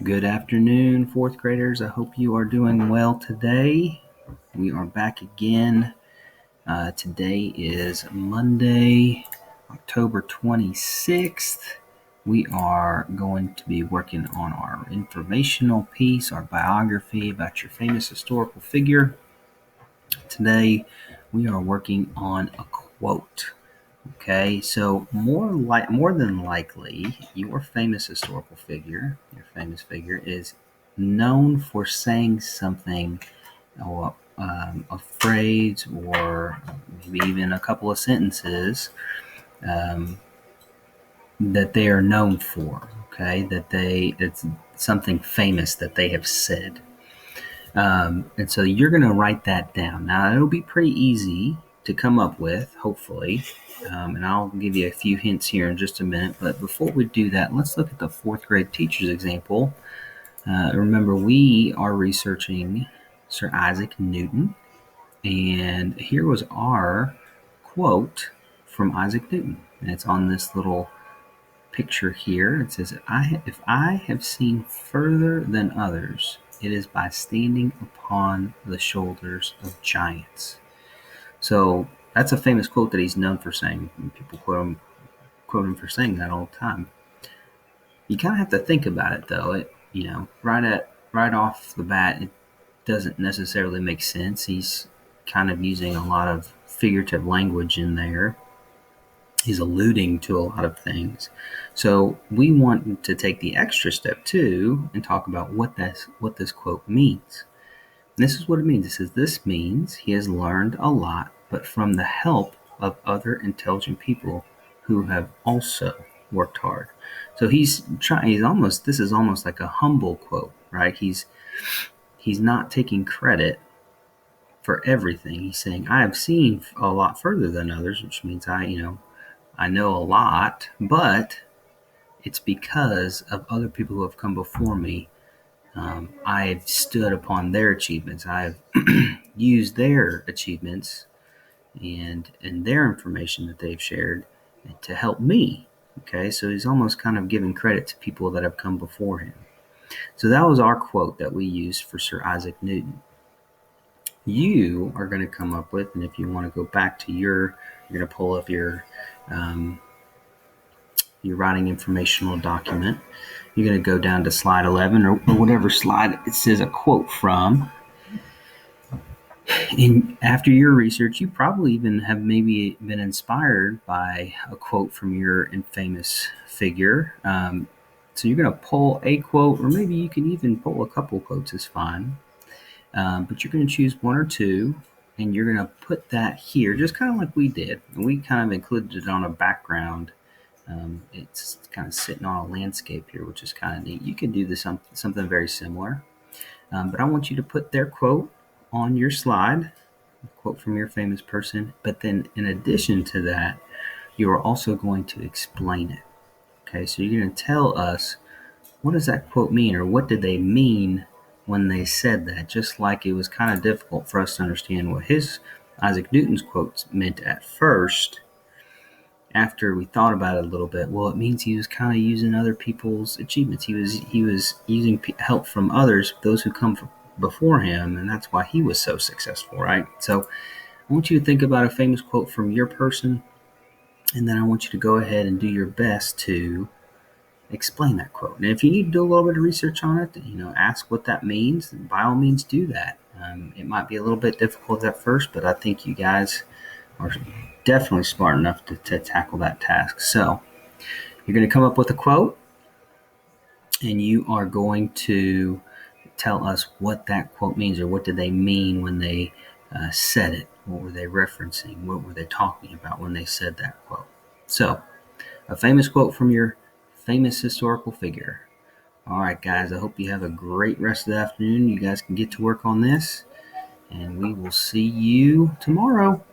Good afternoon, fourth graders. I hope you are doing well today. We are back again. Today is Monday, October 26th. We are going to be working on our informational piece, our biography about your famous historical figure. Today, we are working on a quote. Okay, so more than likely, your famous historical figure, your famous figure, is known for saying something, or a phrase, or maybe even a couple of sentences um, that they are known for. Okay, it's something famous that they have said. And so you're going to write that down. Now, it'll be pretty easy to come up with, hopefully. And I'll give you a few hints here in just a minute. But before we do that, let's look at the fourth grade teacher's example. Remember, we are researching Sir Isaac Newton. And here was our quote from Isaac Newton. And it's on this little picture here. It says, if I have seen further than others, it is by standing upon the shoulders of giants. So that's a famous quote that he's known for saying. People quote him for saying that all the time. You kind of have to think about it, though. Right off the bat, it doesn't necessarily make sense. He's kind of using a lot of figurative language in there. He's alluding to a lot of things. So we want to take the extra step too and talk about what this quote means. And this is what it means. It says, this means he has learned a lot, but from the help of other intelligent people who have also worked hard. So this is almost like a humble quote, right? He's not taking credit for everything. He's saying, I have seen a lot further than others, which means I know a lot, but it's because of other people who have come before me. I've stood upon their achievements. I've used their achievements and their information that they've shared to help me. Okay, so he's almost kind of giving credit to people that have come before him. So that was our quote that we used for Sir Isaac Newton. You are going to come up with, and if you want to go back to you're going to pull up your writing informational document. You're going to go down to slide 11 or whatever slide it says a quote from. And after your research, you probably even have maybe been inspired by a quote from your famous figure. So you're going to pull a quote, or maybe you can even pull a couple quotes, is fine. But you're going to choose one or two, and you're going to put that here, just kind of like we did. And we kind of included it on a background. It's kind of sitting on a landscape here, which is kind of neat. You can do this something very similar. But I want you to put their quote on your slide, a quote from your famous person. But then in addition to that, you are also going to explain it. Okay, so you're going to tell us, what does that quote mean, or what did they mean when they said that? Just like it was kind of difficult for us to understand what Isaac Newton's quotes meant at first. After we thought about it a little bit, well, it means he was kind of using other people's achievements. He was using help from others, those who come before him, and that's why he was so successful, right? So I want you to think about a famous quote from your person, and then I want you to go ahead and do your best to explain that quote. And if you need to do a little bit of research on it, ask what that means, and by all means do that. It might be a little bit difficult at first, but I think you guys are definitely smart enough to tackle that task. So you're going to come up with a quote, and you are going to tell us what that quote means, or what did they mean when they said it. What were they referencing? What were they talking about when they said that quote? So, a famous quote from your famous historical figure. All right, guys, I hope you have a great rest of the afternoon. You guys can get to work on this, and we will see you tomorrow.